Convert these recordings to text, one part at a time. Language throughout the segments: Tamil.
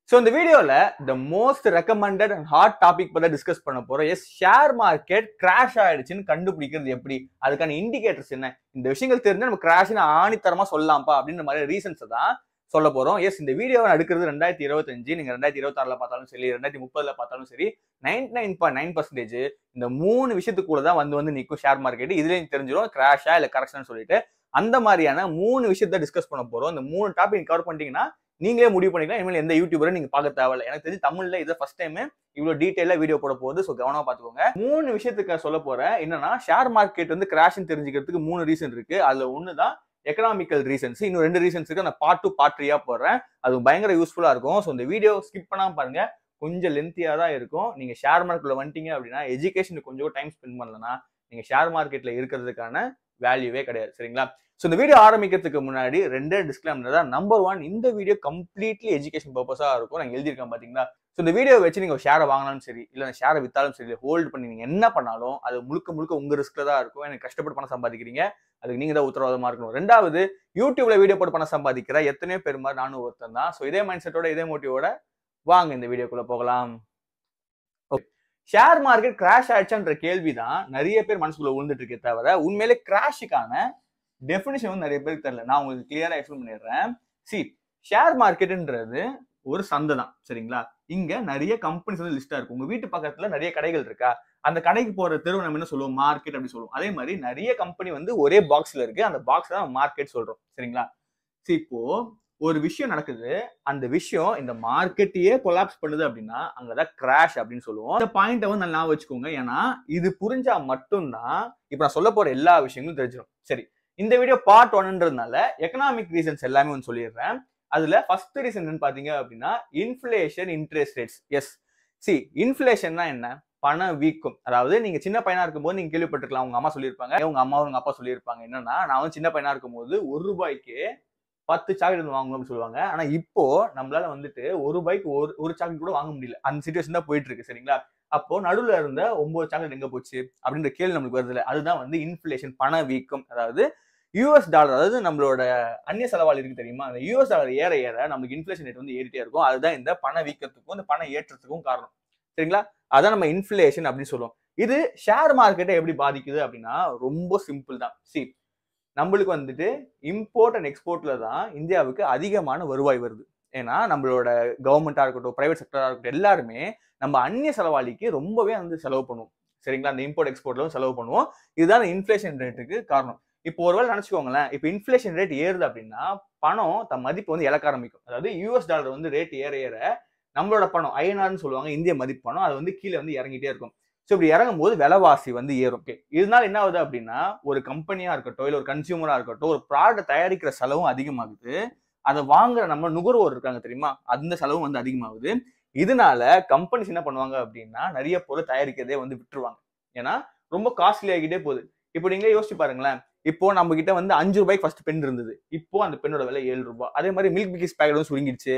So, in the video, the most recommended and hot topic for discuss is share market crash ஆயிடுச்சுன்னு கண்டுபிடிக்கிறது எப்படி அதுக்கான இண்டிகேட்டர்ஸ் என்ன இந்த விஷயங்கள் தெரிஞ்சா நம்ம கிராஷ்னு ஆணித்தரமா சொல்லலாம்ப்பா அப்படின்ற மாதிரி ரீசன்ஸ் தான் சொல்ல போறோம். எஸ் இந்த வீடியோவை எடுக்கிறது 2025 நீங்க 2026ல பார்த்தாலும் சரி 2030ல பார்த்தாலும் சரி 99.9% இந்த மூணு விஷயத்துக்குள்ள தான் வந்து நிற்கும் ஷேர் மார்க்கெட். இதுலயும் தெரிஞ்சிடும் கிராஷா இல்ல கரெக்ஷன் சொல்லிட்டு அந்த மாதிரியான மூணு விஷயத்த டிஸ்கஸ் பண்ண போறோம். இந்த மூணு டாபிக் கவர் பண்ணிட்டீங்கன்னா நீங்களே முடிவு பண்ணிக்கலாம். இனிமேல் எந்த யூடியூபரும் நீங்க பார்க்க தேவையில்லை. எனக்கு தெரிஞ்சு தமிழ்ல இதை ஃபர்ஸ்ட் டைம் இவ்வளவு டீடைலா வீடியோ போட போகுது. ஸோ கவனமா பாத்துக்கோங்க. மூணு விஷயத்துக்கு சொல்ல போறேன். என்னன்னா ஷேர் மார்க்கெட் வந்து கிராஷ்னு தெரிஞ்சுக்கிறதுக்கு மூணு ரீசன் இருக்கு. அதுல ஒண்ணுதான் எக்கனாமிக்கல் ரீசன்ஸ். இன்னும் 2 ரீசன்ஸ் இருக்கு. நான் பார்ட் 2 பார்ட் 3 போடுறேன். அது பயங்கர யூஸ்ஃபுல்லா இருக்கும். ஸோ இந்த வீடியோ ஸ்கிப் பண்ணாம பாருங்க. கொஞ்சம் லென்த்தியா தான் இருக்கும். நீங்க ஷேர் மார்க்கெட்ல வந்துட்டீங்க அப்படின்னா எஜுகேஷனுக்கு கொஞ்சம் டைம் ஸ்பெண்ட் பண்ணலன்னா நீங்க ஷேர் மார்க்கெட்ல இருக்கிறதுக்கான வேல்யூவே கிடையாது. சரிங்களா? ஸோ இந்த வீடியோ ஆரம்பிக்கிறதுக்கு முன்னாடி 2 டிஸ்க்ளைமர் தான். நம்பர் 1, இந்த வீடியோ கம்ப்ளீட்லி எஜுகேஷன் பர்பஸா இருக்கும். நான் எழுதியிருக்கேன் பாத்தீங்களா? ஸோ இந்த வீடியோ வச்சு நீங்க ஷேரை வாங்கினாலும் சரி இல்ல ஷேரை வித்தாலும் சரி ஹோல்டு பண்ணி நீங்க என்ன பண்ணாலும் அது முழுக்க உங்க ரிஸ்க்ல தான் இருக்கும். எனக்கு கஷ்டப்பட்டு பணம் சம்பாதிக்கிறீங்க, அதுக்கு நீங்க தான் உத்தரவாதமா இருக்கணும். 2வது, யூடியூப்ல வீடியோ போட்டு பணம் சம்பாதிக்கிற எத்தனையோ பேர் மாதிரி நானும் ஒருத்தன் தான். ஸோ இதே மைண்ட் செட்டோட இதே மோட்டிவோட வாங்க இந்த வீடியோக்குள்ள போகலாம். ஷேர் மார்க்கெட் கிராஷ் ஆயிடுச்சான்ற கேள்விதான் நிறைய பேர் மனசுக்குள்ள விழுந்துட்டு இருக்கே தவிர உண்மையிலே கிராஷுக்கான டெஃபினிஷன் வந்து நிறைய பேருக்கு தெரியல. நான் உங்களுக்கு கிளியரா எக்ஸ்பிளைன் பண்ணிடுறேன். ஷேர் மார்க்கெட்ன்றது ஒரு சந்தை தான். சரிங்களா? இங்க நிறைய கம்பெனிஸ் வந்து லிஸ்டா இருக்கும். உங்க வீட்டு பக்கத்துல நிறைய கடைகள் இருக்கா, அந்த கடைக்கு போற தெருவு நம்ம என்ன சொல்லுவோம்? மார்க்கெட் அப்படி சொல்லுவோம். அதே மாதிரி நிறைய கம்பெனி வந்து ஒரே பாக்ஸ்ல இருக்கு. அந்த பாக்ஸ் தான் மார்க்கெட் சொல்றோம். சரிங்களா? இப்போ ஒரு விஷயம் நடக்குது, அந்த விஷயம் இந்த மார்க்கெட்டையே கொலாப்ஸ் பண்ணுது அப்படின்னா அங்கதான் கிராஷ் அப்படின்னு சொல்லுவோம். இந்த பாயிண்ட வந்து நல்லா வச்சுக்கோங்க. ஏன்னா இது புரிஞ்சா மட்டும்தான் இப்ப நான் சொல்ல போற எல்லா விஷயங்களும் தெரிஞ்சிடும். சரி, இந்த வீடியோ பார்ட் 1ன்றதுனால எக்கனாமிக் ரீசன்ஸ் எல்லாமே வந்து சொல்லிடுறேன். அதுல ஃபர்ஸ்ட் ரீசன் என்னன்னு பாத்தீங்க அப்படின்னா இன்ஃப்ளேஷன், இன்ட்ரெஸ்ட் ரேட்ஸ். எஸ், இன்ஃப்ளேஷன்னா என்ன? பண வீக்கம். அதாவது நீங்க சின்ன பையனா இருக்கும்போது நீங்க கேள்விப்பட்டிருக்கலாம், உங்க அம்மா சொல்லியிருப்பாங்க, உங்க அம்மா உங்க அப்பா சொல்லியிருப்பாங்க. என்னன்னா, நான் வந்து சின்ன பையனா இருக்கும்போது ₹1 10 சாக்லேட் வாங்கணும் அப்படின்னு சொல்லுவாங்க. ஆனா இப்போ நம்மளால வந்துட்டு ₹1 ஒரு சாக்லேட் கூட வாங்க முடியல. அந்த சிச்சுவேஷன் தான் போயிட்டு இருக்கு. சரிங்களா? அப்போ நடுவுல இருந்த 9 சாக்லேட் எங்க போச்சு அப்படின்ற கேள்வி நம்மளுக்கு வருது. அதுதான் வந்து இன்ஃப்ளேஷன், பண வீக்கம். அதாவது யூஎஸ் டாலர், அதாவது நம்மளோட அந்நிய செலவாளி இருக்கு தெரியுமா, அந்த யூஎஸ் டாலர் ஏற ஏற நமக்கு இன்ஃப்ளேஷன் ரேட் வந்து ஏறிட்டே இருக்கும். அதுதான் இந்த பண வீக்கத்துக்கும் இந்த பண ஏற்றத்துக்கும் காரணம். சரிங்களா? அதான் நம்ம இன்ஃப்ளேஷன் அப்படின்னு சொல்லுவோம். இது ஷேர் மார்க்கெட்டை எப்படி பாதிக்குது அப்படின்னா ரொம்ப சிம்பிள் தான். நம்மளுக்கு வந்துட்டு இம்போர்ட் அண்ட் எக்ஸ்போர்ட்ல தான் இந்தியாவுக்கு அதிகமான வருவாய் வருது. ஏன்னா நம்மளோட கவர்மெண்டா இருக்கட்டும், பிரைவேட் செக்டரா இருக்கட்டும், எல்லாருமே நம்ம அந்நிய செலவாளிக்கு ரொம்பவே வந்து செலவு பண்ணுவோம். சரிங்களா? அந்த இம்போர்ட் எக்ஸ்போர்ட்ல செலவு பண்ணுவோம். இதுதான் இன்ஃப்ளேஷன் ரேட்டுக்கு காரணம். இப்போ ஒருவேளை நினைச்சுக்கோங்களேன், இப்போ இன்ஃப்ளேஷன் ரேட் ஏறுது அப்படின்னா பணம் தன் மதிப்பு வந்து இழக்க ஆரம்பிக்கும். அதாவது யூஎஸ் டாலர் வந்து ரேட் ஏற ஏற நம்மளோட பணம் ஐஎன்ஆர்னு சொல்லுவாங்க, இந்திய மதிப்பு பணம், அது வந்து கீழே வந்து இறங்கிட்டே இருக்கும். ஸோ இப்படி இறங்கும் போது விலைவாசி வந்து ஏறும். இதனால என்ன ஆகுது அப்படின்னா ஒரு கம்பெனியா இருக்கட்டும் இல்ல ஒரு கன்சியூமரா இருக்கட்டும் ஒரு ப்ராடக்ட் தயாரிக்கிற செலவும் அதிகமாகுது. அதை வாங்குற நம்ம நுகர்வோர் இருக்காங்க தெரியுமா, அந்த செலவும் வந்து அதிகமாகுது. இதனால கம்பெனிஸ் என்ன பண்ணுவாங்க அப்படின்னா நிறைய பொருள் தயாரிக்கிறதே வந்து விட்டுருவாங்க. ஏன்னா ரொம்ப காஸ்ட்லி ஆகிட்டே போகுது. இப்போ நீங்களே யோசிச்சு பாருங்களேன். இப்போ நம்ம கிட்ட வந்து ₹5 ஃபர்ஸ்ட் பென் இருந்தது. இப்போ அந்த பெண்ணோட விலை ₹7. அதே மாதிரி மில்க் பிக்கிஸ் பேக்கெட் வந்து சுருங்கிடுச்சு.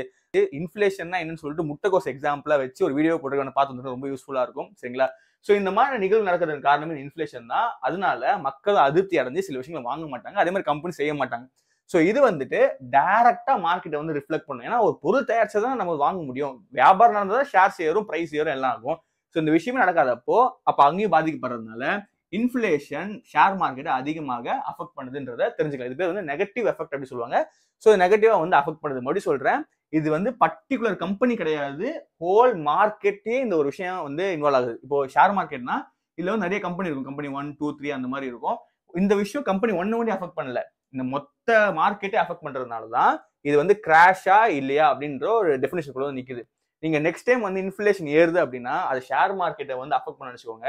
இன்ஃப்ளேஷன்னா என்னன்னு சொல்லிட்டு முட்டைகோஸ் எக்ஸாம்பிளா வச்சு ஒரு வீடியோ போட்டு பார்த்து ரொம்ப யூஸ்ஃபுல்லா இருக்கும். சரிங்களா? சோ இந்த மாதிரி நிகழ்வு நடக்கிறதுக்கு காரணமே இன்ஃப்ளேஷன் தான். அதனால மக்கள் அதிருப்தி அடைஞ்சு சில விஷயங்களை வாங்க மாட்டாங்க. அதே மாதிரி கம்பெனி செய்ய மாட்டாங்க. சோ இது வந்துட்டு டைரக்டா மார்க்கெட்டை வந்து ரிஃப்ளெக்ட் பண்ணும். ஏன்னா ஒரு பொருள் தயாரிச்சதான் நம்ம வாங்க முடியும். வியாபாரம் நடந்ததா ஷேர்ஸ் ஏறும், பிரைஸ் ஏறும், எல்லாம் ஆகும். சோ இந்த விஷயமே நடக்காதப்போ அப்ப அங்கேயும் பாதிக்கப்படுறதுனால இன்ஃப்ளேஷன் ஷேர் மார்க்கெட்டை அதிகமாக அஃபெக்ட் பண்ணுதுன்றதை தெரிஞ்சுக்கலாம். இது பேர் வந்து நெகட்டிவ் எஃபெக்ட் அப்படி சொல்லுவாங்க. சோ நெகட்டிவா வந்து அஃபெக்ட் பண்ணுது. மறுபடியும் சொல்றேன், இது வந்து பர்டிகுலர் கம்பெனி கிடையாது, ஹோல் மார்க்கெட்டே இந்த ஒரு விஷயம் வந்து இன்வால்வ் ஆகுது. இப்போ ஷேர் மார்க்கெட்னா இதுல வந்து நிறைய கம்பெனி இருக்கும். கம்பெனி 1, 2, 3 அந்த மாதிரி இருக்கும். இந்த விஷயம் கம்பெனி 1 மட்டும் அஃபெக்ட் பண்ணல, இந்த மொத்த மார்க்கெட்டே அஃபெக்ட் பண்றதுனாலதான் இது வந்து கிராஷா இல்லையா அப்படின்ற ஒரு டெஃபினிஷன் கூட நிக்குது. நீங்க நெக்ஸ்ட் டைம் வந்து இன்ஃப்ளேஷன் ஏறுது அப்படின்னா அது ஷேர் மார்க்கெட்டை வந்து அஃபெக்ட் பண்ண நினைச்சுக்கோங்க.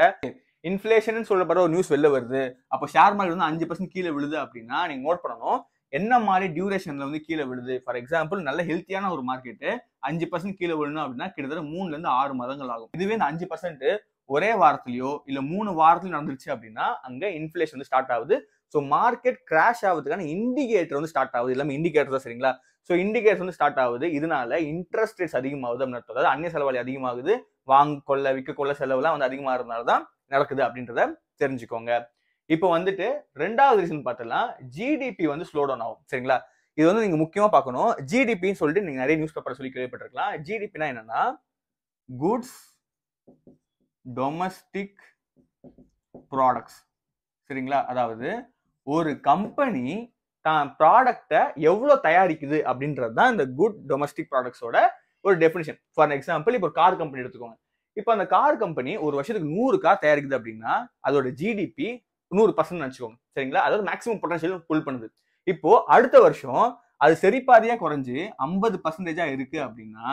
இன்ஃப்ளேஷன் சொல்லப்படுற ஒரு நியூஸ் வெளில வருது, அப்போ ஷேர் மார்க்கெட் வந்து 5% கீழே விழுது அப்படின்னா நீங்க நோட் பண்ணணும் என்ன மாதிரி டியூரேஷன்ல வந்து கீழே விழுது. ஃபார் எக்ஸாம்பிள் நல்ல ஹெல்த்தியான ஒரு மார்க்கெட் 5% கீழே விழணும் அப்படின்னா கிட்டத்தட்ட 3ல இருந்து 6 மாதங்கள் ஆகும். இதுவே இந்த 5% ஒரே வாரத்திலயோ இல்ல 3 வாரத்திலயும் நடந்துருச்சு அப்படின்னா அங்க இன்ஃப்ளேஷன் வந்து ஸ்டார்ட் ஆகுது. ஸோ மார்க்கெட் கிராஷ் ஆகுதுக்கான இண்டிகேட்டர் வந்து ஸ்டார்ட் ஆகுது. எல்லாமே இண்டிகேட்டர் தான். சரிங்களா? ஸோ இண்டிகேட்டர் வந்து ஸ்டார்ட் ஆகுது. இதனால இன்ட்ரெஸ்ட் ரேட்ஸ் அதிகமாகுது அப்படின்னு அர்த்தம். அதாவது அந்நிய செலவாளி அதிகமாகுது, வாங்க கொள்ள விற்க கொள்ள செலவுலாம் வந்து அதிகமாகிறதுனால தான் நடக்குது அப்படின்றத தெரிஞ்சுக்கோங்க. இப்போ வந்துட்டு 2வது ரீசன் பார்த்தலாம், ஜிடிபி வந்து ஸ்லோ டவுன் ஆகும். சரிங்களா? இது வந்து நீங்க முக்கியமா பார்க்கணும். ஜிடிபின்னு சொல்லிட்டு நீங்க நிறைய நியூஸ் பேப்பர் சொல்லி கேள்விப்பட்டிருக்கலாம். ஜிடிபினா என்னன்னா குட்ஸ் டொமஸ்டிக் ப்ராடக்ட்ஸ். சரிங்களா? அதாவது ஒரு கம்பெனி தான் ப்ராடக்டை எவ்வளவு தயாரிக்குது அப்படின்றது தான் இந்த குட் டொமஸ்டிக் ப்ராடக்ட்ஸோட ஒரு டெஃபினிஷன். ஃபார் எக்ஸாம்பிள், இப்போ ஒரு கார் கம்பெனி எடுத்துக்கோங்க. இப்போ அந்த கார் கம்பெனி ஒரு வருஷத்துக்கு 100 கார் தயாரிக்குது அப்படின்னா அதோட ஜிடிபி 100% நினைச்சுக்கோங்க. சரிங்களா? அதாவது மேக்ஸிமம் பொட்டன்ஷியல் புல் பண்ணுது. இப்போ அடுத்த வருஷம் அது சரிபாதியா குறைஞ்சு 50% இருக்கு அப்படின்னா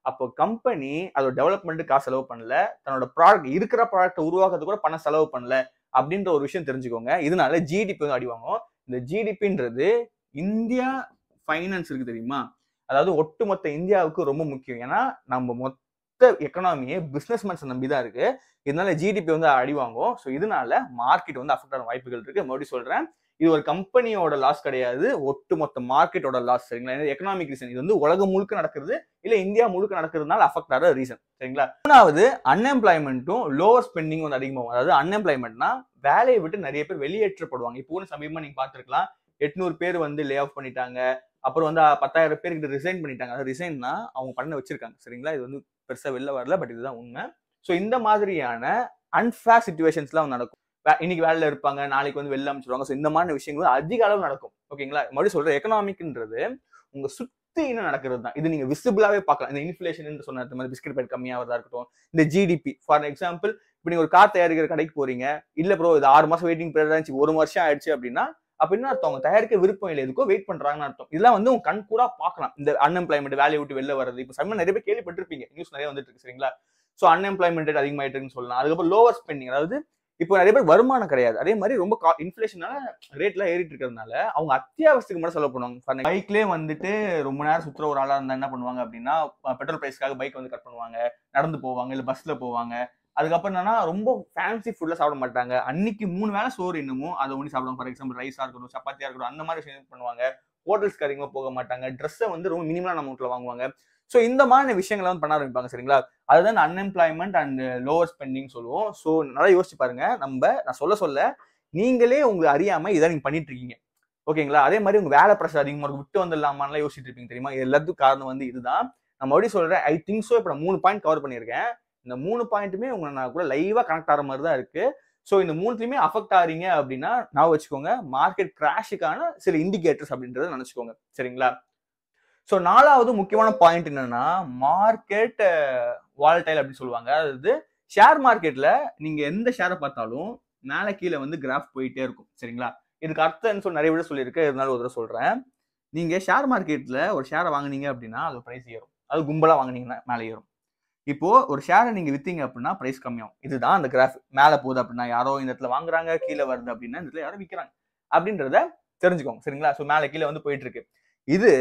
அப்போ கம்பெனி அதோட டெவலப்மெண்ட் காசு செலவு பண்ணல, தன்னோட ப்ராடக்ட் இருக்கிற ப்ராடக்ட் உருவாக்குறது கூட பணம் செலவு பண்ணல அப்படின்ற ஒரு விஷயம் தெரிஞ்சுக்கோங்க. இதனால ஜிடிபி வந்து அடிவாங்கும். இந்த ஜிடிபின்றது இந்தியா ஃபைனான்ஸ் இருக்கு தெரியுமா, அதாவது ஒட்டுமொத்த இந்தியாவுக்கு ரொம்ப முக்கியம். ஏன்னா நம்ம மொத்த எக்கனாமியே பிசினஸ்மேன்ஸ் நம்பி தான் இருக்கு. இதனால ஜிடிபி வந்து அடிவாங்கும். ஸோ இதனால மார்க்கெட் வந்து அஃபெக்ட் ஆன வாய்ப்புகள் இருக்கு. மறுபடியும் சொல்றேன், இது ஒரு கம்பெனியோட லாஸ் கிடையாது, ஒட்டுமொத்த மார்க்கெட்டோட லாஸ். சரிங்களா? Economic reason. இது வந்து உலகம் முழுக்க நடக்கிறது, இல்ல இந்தியா முழுக்க நடக்கிறதுனால அஃபெக்ட் ஆகிற ரீசன். சரிங்களா? மூணாவது, அன்எம்ப்ளாய்மெண்ட்டும் லோவர் ஸ்பெண்டிங் வந்து அதிகமாகும். அதாவது அன்எம்ப்ளாய்மெண்ட்னா வேலையை விட்டு நிறைய பேர் வெளியேற்றப்படுவாங்க. இப்போ கூட சமீபமா நீங்க பார்த்திருக்கலாம், 800 பேர் வந்து லே ஆஃப் பண்ணிட்டாங்க. அப்புறம் வந்து 10,000 பேருக்கு ரிசைன் பண்ணிட்டாங்க. அதாவது ரிசைன்னா அவங்க பண்ண வச்சிருக்காங்க. சரிங்களா? இது வந்து பெருசா வெளில வரல, பட் இதுதான் உண்மை. ஸோ இந்த மாதிரியான அன்ஃபேர் சிச்சுவேஷன்ஸ்லாம் நடக்கும். இன்னைக்கு வேலையில இருப்பாங்க, நாளைக்கு வந்து வெளில அமைச்சிருவாங்க. ஸோ இந்த மாதிரி விஷயங்கள் அதிக அளவு நடக்கும். ஓகேங்களா? மறுபடியும் சொல்றேன், எக்கனாமிக்ன்றது உங்க சுத்தி என்ன நடக்கிறது தான். இது நீங்க விசிபிளாவே பார்க்கலாம். இந்த இன்ஃபிளேஷன் சொன்ன மாதிரி பிஸ்கட் பேட் கம்மியாகிறதா இருக்கட்டும், இந்த ஜிடிபி. ஃபார் எக்ஸாம்பிள், இப்போ நீங்க ஒரு கார் தயாரிக்கிற கடைக்கு போறீங்க, இல்ல ப்ரோ இது 6 மாசம் வெயிட்டிங் பீரியட் இருந்துச்சு, 1 வருஷம் ஆயிடுச்சு அப்படின்னா அப்ப என்ன அர்த்தம்? அவங்க தயாரிக்க விருப்பம் இல்லை, எதுக்கோ வெயிட் பண்றாங்கன்னு அர்த்தம். இதெல்லாம் வந்து உங்க கண் கூட பார்க்கலாம். இந்த அன்எம்ப்ளாய்மெண்ட், வேலையை விட்டு வெளில வர்றது. இப்போ சமயம் நிறைய பேர் கேள்விப்பட்டிருப்பீங்க, நியூஸ் நிறைய வந்துட்டு இருக்கு. சரிங்களா? ஸோ அன்எம்ப்ளாய்மெண்ட் ரேட் அதிகமாயிட்டுன்னு சொல்லலாம். அதுக்கப்புறம் லோவர் ஸ்பெண்டிங், அதாவது இப்போ நிறைய பேர் வருமானம் கிடையாது, அதே மாதிரி ரொம்ப இன்ஃபிளேஷனால ரேட்லாம் ஏறிட்டு இருக்கிறதுனால அவங்க அத்தியாவசியத்துக்கு மட்டும் செலவு பண்ணுவாங்க. பைக்லேயே வந்துட்டு ரொம்ப நேரம் சுற்றுற ஒரு ஆளா இருந்தா என்ன பண்ணுவாங்க அப்படின்னா, பெட்ரோல் பிரைஸ்க்காக பைக் வந்து கட் பண்ணுவாங்க, நடந்து போவாங்க, இல்ல பஸ்ல போவாங்க. அதுக்கப்புறம் என்னன்னா ரொம்ப ஃபேன்சி ஃபுட்ல சாப்பிட மாட்டாங்க. அன்னைக்கு 3 வேளை சோறு இன்னமும் அதை ஒண்ணி சாப்பிடுவாங்க. ஃபார் எக்ஸாம்பிள் ரைஸா இருக்கட்டும், சப்பாத்தியா இருக்கட்டும், அந்த மாதிரி விஷயம் பண்ணுவாங்க. ஹோட்டல்ஸ்க்கு அதிகமாக போக மாட்டாங்க. ட்ரெஸ்ஸை வந்து ரொம்ப மினிமலான அமௌண்ட்ல வாங்குவாங்க. ஸோ இந்த மாதிரி விஷயங்களை வந்து பண்ண ஆரம்பிப்பாங்க. சரிங்களா? அதுதான் அன்எம்ப்ளாய்மெண்ட் அண்ட் லோவர் ஸ்பெண்டிங் சொல்லுவோம். ஸோ நல்லா யோசிச்சு பாருங்க. நான் சொல்ல நீங்களே உங்களுக்கு அறியாம இதை நீங்க பண்ணிட்டு இருக்கீங்க. ஓகேங்களா? அதே மாதிரி உங்க வேலை பிரஷர் அதிகமா இருக்கும், விட்டு வந்துடலாமான்லாம் யோசிச்சுட்டு இருப்பீங்க தெரியுமா? எல்லாத்துக்கும் காரணம் வந்து இதுதான். நான் மறுபடியும் சொல்றேன், ஐ திங்க் ஸோ. இப்போ நான் 3 பாயிண்ட் கவர் பண்ணியிருக்கேன். இந்த 3 பாயிண்ட்டுமே உங்களை நான் கூட லைவா கனெக்ட் ஆகிற மாதிரி தான் இருக்கு. ஸோ இந்த 3த்துலயுமே அஃபெக்ட் ஆறீங்க அப்படின்னா நான் வச்சுக்கோங்க, மார்க்கெட் கிராஷுக்கான சில இண்டிகேட்டர்ஸ் அப்படின்றத நினைச்சுக்கோங்க. சரிங்களா? ஸோ 4வது முக்கியமான பாயிண்ட் என்னன்னா மார்க்கெட் வாலடைல் அப்படின்னு சொல்லுவாங்க. அதாவது ஷேர் மார்க்கெட்ல நீங்க எந்த ஷேரை பார்த்தாலும் மேலே கீழே வந்து கிராஃப் போயிட்டே இருக்கும். சரிங்களா? இதுக்கு அர்த்தம்னு சொல்லி நிறைய விட சொல்லியிருக்கேன், இருந்தாலும் ஒரு தடவை சொல்றேன். நீங்க ஷேர் மார்க்கெட்ல ஒரு ஷேரை வாங்குனீங்க அப்படின்னா அது பிரைஸ் ஏறும். அது கும்பலா வாங்குனீங்கன்னா மேலே ஏறும். இப்போ ஒரு ஷேரை நீங்க வித்தீங்க அப்படின்னா பிரைஸ் கம்மியாகும். இதுதான் அந்த கிராஃப். மேலே போகுது அப்படின்னா யாரோ இந்த இடத்துல வாங்குறாங்க, கீழே வருது அப்படின்னா இந்த இடத்துல யாரோ விற்கிறாங்க அப்படின்றத தெரிஞ்சுக்கோங்க. சரிங்களா? ஸோ மேலே கீழே வந்து போயிட்டு இருக்கு. இது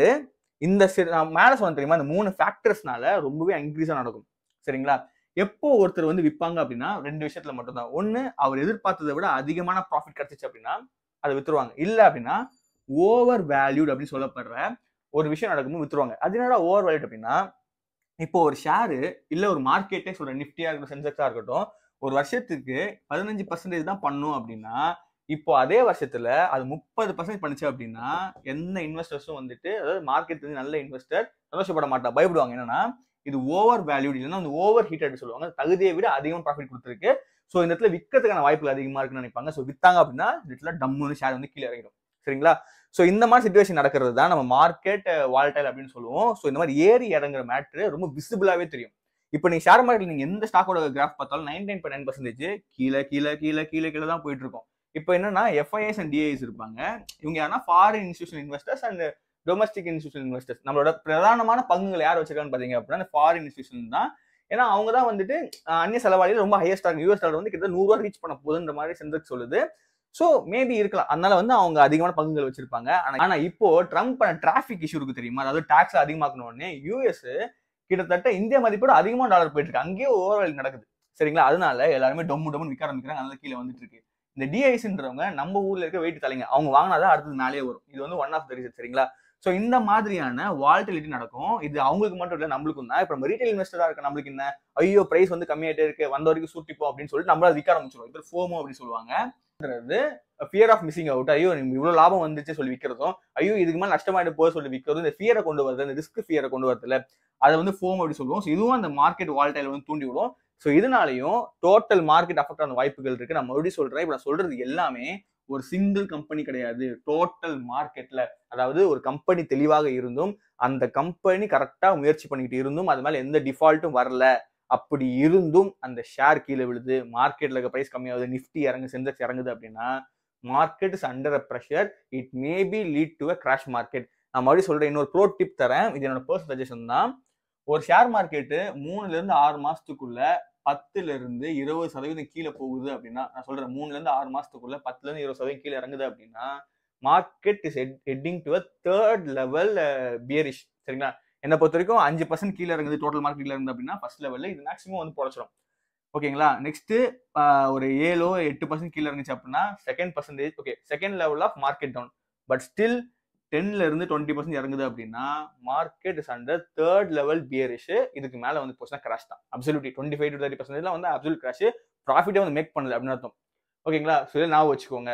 இந்த நான் மேலே சொன்ன தெரியுமா, இந்த 3 ஃபேக்டர்ஸ்னால ரொம்பவே இன்க்ரீஸா நடக்கும். சரிங்களா? எப்போ ஒருத்தர் வந்து விற்பாங்க அப்படின்னா 2 விஷயத்துல மட்டும்தான். ஒண்ணு, அவர் எதிர்பார்த்ததை விட அதிகமான ப்ராஃபிட் கிடைச்சிச்சு அப்படின்னா அதை வித்துருவாங்க. இல்ல அப்படின்னா ஓவர் வேல்யூட் அப்படின்னு சொல்லப்படுற ஒரு விஷயம் நடக்கும்போது வித்துருவாங்க. அது என்னடா ஓவர் வேல்யூட் அப்படின்னா, இப்போ ஒரு ஷேரு இல்ல ஒரு மார்க்கெட்டே சொல்ற நிஃப்டியா இருக்கட்டும், சென்செக்ஸா இருக்கட்டும், ஒரு வருஷத்துக்கு 15% தான் பண்ணும் அப்படின்னா, இப்போ அதே வருஷத்துல அது 30% பண்ணுச்சு அப்படின்னா எந்த இன்வெஸ்டர்ஸும் வந்துட்டு, அதாவது மார்க்கெட் வந்து நல்ல இன்வெஸ்டர் சந்தோஷப்பட மாட்டாங்க, பயப்படுவாங்க. என்னன்னா இது ஓவர் வேல்யூட், இல்லைன்னா வந்து ஓவர் ஹீட்டட் சொல்லுவாங்க. தகுதியை விட அதிகமா ப்ராஃபிட் கொடுத்துருக்கு. ஸோ இந்த இடத்துல விற்கிறதுக்கான வாய்ப்புகள் அதிகமா இருக்குன்னு நினைப்பாங்க. ஸோ வித்தாங்க அப்படின்னா இந்த இடத்துல டம்முன்னு ஷேர் வந்து கீழே இறங்கிடும். சரிங்களா? ஸோ இந்த மாதிரி சிச்சுவேஷன் நடக்கிறது தான் நம்ம மார்க்கெட் வாலடைல் அப்படின்னு சொல்லுவோம். ஸோ இந்த மாதிரி ஏறி இறங்குற மேட்ரு ரொம்ப விசிபிளாவே தெரியும். இப்போ நீங்க ஷேர் மார்க்கெட் நீங்க எந்த ஸ்டாக்கோட கிராஃப் பார்த்தாலும் 99.9% கீழே கீழே கீழே கீழே கீழே தான் போயிட்டு இருக்கும். இப்போ என்னன்னா எஃப்ஐஎஸ் அண்ட் டிஐஎஸ் இருப்பாங்க. இவங்க யாருன்னா foreign institutional investors and domestic institutional investors. நம்மளோட பிரதானமான பங்குகள் யார் வச்சிருக்கான்னு பாத்தீங்க அப்படின்னா ஃபாரின் இன்ஸ்டிடியூஷன் தான். ஏன்னா அவங்க தான் வந்துட்டு அந்நிய செலவாளிகள் ரொம்ப ஹையஸ்ட் ஆகும். யூஎஸ் டாலர் வந்து கிட்டத்தட்ட 100 ரூபா ரீச் பண்ண போகுதுன்ற மாதிரி சென்செக்ஸ் சொல்லுது. ஸோ மேபி இருக்கலாம். அதனால வந்து அவங்க அதிகமான பங்குகள் வச்சிருப்பாங்க. ஆனா இப்போ ட்ரம்ப் டிராபிக் இஷ்யூ இருக்கு தெரியுமா, அதாவது டாக்ஸ் அதிகமாக்கணும் உடனே யூஎஸ் கிட்டத்தட்ட இந்திய மதிப்போட அதிகமாக டாலர் போயிட்டு இருக்கு. அங்கேயே ஓவர் நடக்குது. சரிங்களா? அதனால எல்லாருமே டொம்முன்னு விற்க ஆரம்பிக்கிறாங்க. அதனால கீழே வந்துட்டு இருக்கு. இந்த டிஐஸ்ன்றவங்க நம்ம ஊர்ல இருக்க வெயிட் தலைங்க, அவங்க வாங்கினாதான் அடுத்தது மேலேயே வரும். இது வந்து ஒன் ஆஃப் த ரீசன். சரிங்களா? ஸோ இந்த மாதிரியான வால்டிலிட்டி நடக்கும். இது அவங்களுக்கு மட்டும் இல்லை, நம்மளுக்கும் தான். இப்போ நம்ம ரீட்டைல் இன்வெஸ்டரா இருக்க நம்மளுக்கு என்ன, ஐயோ பிரைஸ் வந்து கம்மியாயிட்டே இருக்கு, வந்த வரைக்கும் சூட்டிப்போம் அப்படின்னு சொல்லிட்டு நம்மளால விற்க ஆரம்பிச்சிடும். இது ஃபோமோ அப்படின்னு சொல்லுவாங்க. Fear of missing out. ஐயோ இவ்வளவு லாபம் வந்துச்சு சொல்லி விற்கிறதும், ஐயோ இதுக்கு மேலே நஷ்டமாயிட்டு போக சொல்லி விற்கிறதும், இந்த ஃபியரை கொண்டு வருது, இந்த ரிஸ்க் ஃபியரை கொண்டு வரதுல அதை வந்து ஃபோம் அப்படி சொல்லுவோம். ஸோ இதுவும் அந்த மார்க்கெட் வால்டைல் வந்து தூண்டி விடும். ஸோ இதனாலையும் டோட்டல் மார்க்கெட் அஃபெக்ட் ஆன வாய்ப்புகள் இருக்கு. நான் மறுபடியும் சொல்றேன், இப்போ நான் சொல்றது எல்லாமே ஒரு சிங்கிள் கம்பெனி கிடையாது, டோட்டல் மார்க்கெட்ல. அதாவது ஒரு கம்பெனி தெளிவாக இருந்தும், அந்த கம்பெனி கரெக்டா முயற்சி பண்ணிக்கிட்டு இருந்தும், அது மேல எந்த டிஃபால்ட்டும் வரல, அப்படி இருந்தும் அந்த ஷேர் கீழே விழுது, மார்க்கெட்ல இருக்க பிரைஸ் கம்மியாகுது, நிஃப்டி இறங்கு, சென்செக்ஸ் இறங்குது அப்படின்னா market is under a pressure, it may be lead to a crash market. நான் மறுபடியும் சொல்றேன், இன்னொரு ப்ரோ டிப் தரேன், இது என்னோட பர்சனல் சஜஷன் தான். ஒரு ஷேர் மார்க்கெட்டு 3 to 6 மாசத்துக்குள்ள 10% 20% கீழே போகுது அப்படின்னா, நான் சொல்றேன் 3 to 6 மாசத்துக்குள்ள 10% 20% கீழே இறங்குது அப்படின்னா, market is heading to a third level bearish. சரிங்களா? என்ன பொறுத்த வரைக்கும் 5% கீழே இறங்குது, டோட்டல் மார்க்கெட்ல இருந்து அப்படின்னா ஃபர்ஸ்ட் லெவல்ல இது மேக்ஸிமம் வந்து பொழைச்சிடும். ஓகேங்களா? நெக்ஸ்ட் ஒரு 7-8% கீழே இருந்துச்சு அப்படின்னா second percentage, okay, second level of market down. But still 10-20% இறங்குது அப்படின்னா market is under third level bearish. இதுக்கு மேல வந்து போச்சுன்னா கிராஷ் தான். அப்சல்யூட்லி 25-30% வந்து அப்சல்யூட் கிராஷ், ப்ராஃபிட்டே வந்து மேக் பண்ணல அப்படின்னு அர்த்தம். ஓகேங்களா? ஸோ இதை ஞாபகம் வச்சுக்கோங்க.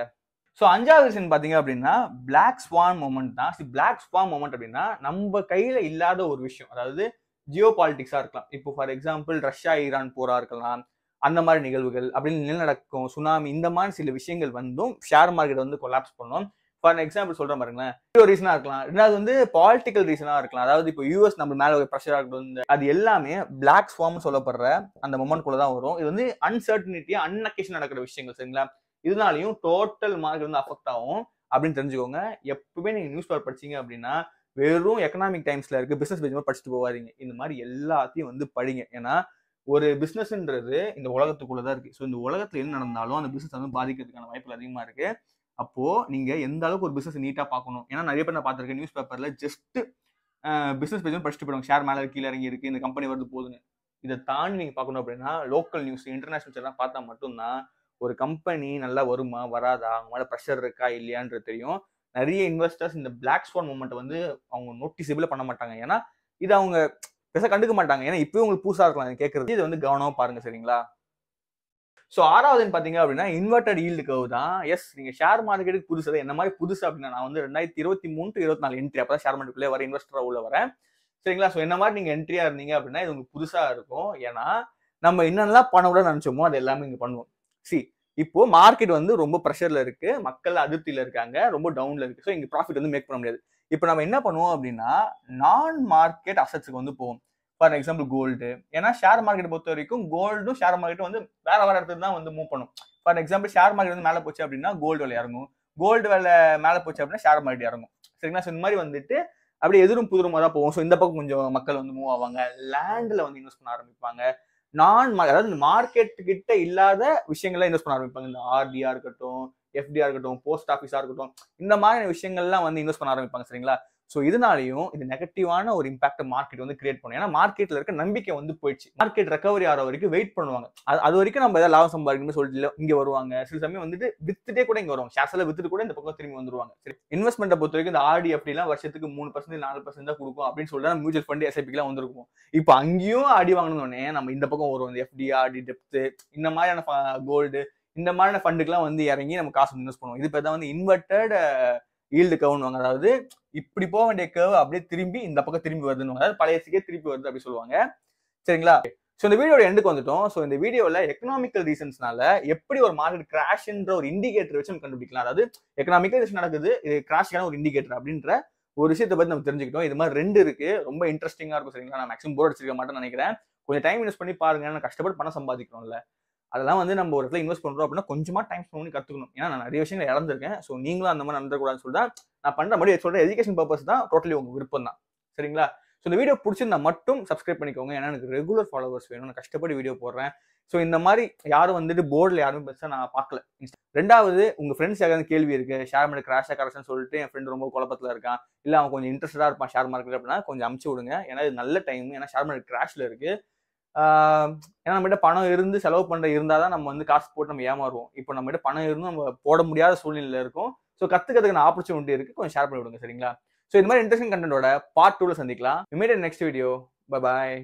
ஸோ 5வது ரீசன் பாத்தீங்க அப்படின்னா பிளாக் ஸ்வான் மூமெண்ட் தான். பிளாக் ஸ்வான் மூமெண்ட் அப்படின்னா நம்ம கையில இல்லாத ஒரு விஷயம், அதாவது ஜியோ பாலிட்டிக்ஸா இருக்கலாம். இப்போ ஃபார் எக்ஸாம்பிள் ரஷ்யா ஈரான் போரா இருக்கலாம், அந்த மாதிரி நிகழ்வுகள் அப்படின்னு நிலநடுக்கம், சுனாமி, இந்த மாதிரி சில விஷயங்கள் வந்தும் ஷேர் மார்க்கெட் வந்து கொலாப்ஸ் பண்ணும். ஃபார் எக்ஸாம்பிள் சொல்றேன் பாருங்களேன், ஒரு ரீசனா இருக்கலாம், ரெண்டாவது வந்து பாலிட்டிக்கல் ரீசனா இருக்கலாம். அதாவது இப்போ யூஎஸ் நம்ம மேல ஒரு ப்ரெஷரா இருக்கட்டும், அது எல்லாமே பிளாக் ஸ்வாம் சொல்லப்படுற அந்த மொமெண்ட் குள்ள தான் வரும். இது வந்து அன்சர்டனிட்டியா அன்அக்கேஷன் நடக்கிற விஷயங்கள். சரிங்களா? இதனாலையும் டோட்டல் மார்க்கெட் வந்து அஃபெக்ட் ஆகும் அப்படின்னு தெரிஞ்சுக்கோங்க. எப்பவுமே நீங்க நியூஸ் பேப்பர் படிச்சீங்க அப்படின்னா வெறும் எக்கனாமிக் டைம்ஸ்ல இருக்கு பிசினஸ் பேஜ் படிச்சுட்டு போவாதீங்க. இந்த மாதிரி எல்லாத்தையும் வந்து படிங்க. ஏன்னா ஒரு பிசினஸ்ன்றது இந்த உலகத்துக்குள்ளதான் இருக்கு. ஸோ இந்த உலகத்துல என்ன நடந்தாலும் அந்த பிசினஸ் வந்து பாதிக்கிறதுக்கான வாய்ப்புகள் அதிகமா இருக்கு. அப்போ நீங்க எந்த அளவுக்கு ஒரு பிசினஸ் நீட்டா பார்க்கணும். ஏன்னா நிறைய பேர் நான் பார்த்திருக்கேன் நியூஸ் பேப்பர்ல ஜஸ்ட் பிசினஸ் பேஜ் படிச்சுட்டு போயிடுவாங்க. ஷேர் மேல கீழே இறங்கி இருக்கு, இந்த கம்பெனி வருது போதுங்க. இதை தாண்டி நீங்க பார்க்கணும் அப்படின்னா லோக்கல் நியூஸ், இன்டர்நேஷனல் எல்லாம் பார்த்தா மட்டும்தான் ஒரு கம்பெனி நல்லா வருமா வராதா, அவங்க மேல ப்ரெஷர் இருக்கா இல்லையான்றது தெரியும். நிறைய இன்வெஸ்டர்ஸ் இந்த பிளாக் ஸ்வான் மூமெண்ட் வந்து அவங்க நோட்டிசபிளே பண்ண மாட்டாங்க. ஏன்னா இது அவங்க பெருசா கண்டுக்க மாட்டாங்க. ஏன்னா இப்பயும் உங்களுக்கு புதுசா இருக்கலாம் கேட்கறது. இதை வந்து கவனமா பாருங்க. சரிங்களா? ஸோ 6வதுன்னு பாத்தீங்க அப்படின்னா இன்வெர்டட் ஈல்டு கர்வ் தான். எஸ், நீங்க ஷேர் மார்க்கெட்டுக்கு புதுசு, என்ன மாதிரி புதுசு அப்படின்னா நான் வந்து 2023 to 24 என்ட்ரி, அப்பதான் ஷேர் மார்க்கெட்டுக்குள்ளே வர இன்வெஸ்டரா உள்ள வரேன். சரிங்களா? ஸோ என்ன மாதிரி நீங்க என்ட்ரியா இருந்தீங்க அப்படின்னா இது உங்களுக்கு புதுசா இருக்கும். ஏன்னா நம்ம என்னென்னலாம் பண்ண கூட நினைச்சோமோ அது எல்லாமே இங்க பண்ணுவோம். இப்போ மார்க்கெட் வந்து ரொம்ப ப்ரெஷர்ல இருக்கு, மக்கள் அதிருப்தியில இருக்காங்க, ரொம்ப டவுன்ல இருக்கு. ஸோ இங்க ப்ராஃபிட் வந்து மேக் பண்ண முடியாது. இப்போ நம்ம என்ன பண்ணுவோம் அப்படின்னா நான் மார்க்கெட் அசட்ஸுக்கு வந்து போவோம். For example gold. ஏன்னா ஷேர் மார்க்கெட் பொறுத்த வரைக்கும் கோல்டும் ஷேர் மார்க்கெட்டும் வந்து வேற வேற இடத்துல தான் வந்து மூவ் பண்ணும். ஃபார் எக்ஸாம்பிள் ஷேர் மார்க்கெட் வந்து மேலே போச்சு அப்படின்னா கோல்டு விலை இறங்கும், கோல்டு விலை மேலே போச்சு அப்படின்னா ஷேர் மார்க்கெட் இறங்கும். சரிங்களா? ஸோ இந்த மாதிரி வந்துட்டு அப்படியே எதிரும் புதிருமா தான் போகும். ஸோ இந்த பக்கம் கொஞ்சம் மக்கள் வந்து மூவ் ஆவாங்க, லேண்ட்ல வந்து இன்வெஸ்ட் பண்ண ஆரம்பிப்பாங்க. அதாவது மார்க்கெட் கிட்ட இல்லாத விஷயங்கள்ல இன்வெஸ்ட் பண்ண ஆரம்பிப்பாங்க. இந்த ஆர்டியா இருக்கட்டும், எஃப்டியா இருக்கட்டும், போஸ்ட் ஆஃபீஸா இருக்கட்டும், இந்த மாதிரி விஷயங்கள்லாம் வந்து இன்வெஸ்ட் பண்ண ஆரம்பிப்பாங்க. சரிங்களா? ஸோ இதனாலையும் இது நெகட்டிவான ஒரு இம்பாக்ட் மார்க்கெட் வந்து கிரியேட் பண்ணும். ஏன்னா மார்க்கெட்ல இருக்க நம்பிக்கை வந்து போயிடுச்சு. மார்க்கெட் ரெக்கவரி ஆகிற வரைக்கும் வெயிட் பண்ணுவாங்க. அது வரைக்கும் நம்ம ஏதாவது லாபம் சம்பாதிக்கணும்னு சொல்லிட்டு இங்க வருவாங்க. சில சமயம் வந்துட்டு வித்துட்டே கூட இங்க வருவாங்க. ஷேர்ஸ்ல வித்துட்டு கூட இந்த பக்கம் திரும்பி வந்துருவாங்க. சரி, இன்வெஸ்ட்மெண்ட்டை பொறுத்த வரைக்கும் இந்த ஆர்டி எஃப்டிலாம் வருஷத்துக்கு 3% 4% தான் கொடுக்கும் அப்படின்னு சொல்லிட்டு மியூச்சுவல் ஃபண்ட் எஸ்ஐபிலாம் வந்திருக்கும். இப்போ அங்கேயும் ஆடி வாங்கணும்னே நம்ம இந்த பக்கம் வருவோம். இந்த எஃப்டி, ஆர்டி, டெப்த், இந்த மாதிரியான கோல்டு, இந்த மாதிரியான ஃபண்டுக்குலாம் வந்து இறங்கி நம்ம காசு இன்வெஸ்ட் பண்ணுவோம். இது பேர் தான் வந்து இன்வெர்டட் ஈல்டு கர்வ்னுவாங்க. அதாவது இப்படி போக வேண்டிய கர்வ் அப்படியே திரும்பி இந்த பக்கம் திரும்பி வருதுன்னு, அதாவது பழையசுக்கே திருப்பி வருது அப்படி சொல்லுவாங்க. சரிங்களா? ஸோ இந்த வீடியோட எண்டுக்கு வந்துட்டோம். ஸோ இந்த வீடியோவில் எக்கனாமிக்கல் ரீசன்ஸ்னால எப்படி ஒரு மார்க்கெட் கிராஷ்ன்ற ஒரு இண்டிகேட்டர் வச்சு நம்ம கண்டுபிடிக்கலாம். அதாவது எக்கனாமிக்கல் ரீசன் நடக்குது, இது கிராஷ்க்கான ஒரு இண்டிகேட்டர் அப்படின்ற ஒரு விஷயத்தை பத்தி நம்ம தெரிஞ்சுக்கிட்டோம். இது மாதிரி 2 இருக்கு, ரொம்ப இன்ட்ரெஸ்டிங்கா இருக்கும். சரிங்களா? நான் மேக்ஸிமம் போர் அடிச்சிருக்க மாட்டேன்னு நினைக்கிறேன். கொஞ்சம் டைம் இன்வெஸ்ட் பண்ணி பாருங்க. நான் கஷ்டப்பட்டு பணம் சம்பாதிக்கிறோம்ல, அதெல்லாம் வந்து நம்ம ஒரு இடத்துல இன்வெஸ்ட் பண்றோம் அப்படின்னா கொஞ்சமா டைம் ஸ்பெண்ட் பண்ணி கத்துக்கணும். ஏன்னா நான் நிறைய விஷயங்கள் இழந்திருக்கேன். ஸோ நீங்களும் அந்த மாதிரி நடந்துக்கூடாதுன்னு சொல்லிட்டு நான் பண்ற மாதிரி சொல்ற எஜுகேஷன் பர்பஸ் தான், டோட்டலி உங்க விருப்பம் தான். சரிங்களா? ஸோ இந்த வீடியோ பிடிச்சிருந்தா மட்டும் சப்ஸ்கிரைப் பண்ணிக்கோங்க. ஏன்னா எனக்கு ரெகுலர் ஃபாலோவர்ஸ் வேணும். நான் கஷ்டப்பட்டு வீடியோ போடுறேன். ஸோ இந்த மாதிரி யாரும் வந்துட்டு போர்டில் யாரும் பெருசாக நான் பார்க்கல. 2வது, உங்க ஃப்ரெண்ட்ஸ் யாராவது கேள்வி இருக்கு, ஷேர் மார்க்கெட் கிராஷா கரெக்ஷன் சொல்லிட்டு என் ஃப்ரெண்ட் ரொம்ப குழப்பத்தில் இருக்கான், இல்லை அவன் கொஞ்சம் இன்ட்ரெஸ்டடா இருப்பான் ஷேர் மார்க்கெட் அப்படின்னா கொஞ்சம் அமுச்சு விடுங்க. ஏன்னா இது நல்ல டைம். ஏன்னா ஷேர் மார்க்கெட் கிராஷ்ல இருக்கு. ஏன்னா நம்மகிட்ட பணம் இருந்து செலவு பண்ற இருந்தாதான் நம்ம வந்து காசு போட்டு நம்ம ஏமாறுவோம். இப்போ நம்மகிட்ட பணம் இருந்து நம்ம போட முடியாத சூழ்நிலையில இருக்கும். ஸோ கத்துக்கிறதுக்கு ஆப்பர்ச்சுனிட்டி இருக்கு. கொஞ்சம் ஷேர் பண்ணி விடுங்க. சரிங்களா? ஸோ இந்த மாதிரி இன்ட்ரெஸ்டிங் கண்டென்ட்டோட பார்ட் 2ல சந்திக்கலாம். Immediate next video. Bye bye.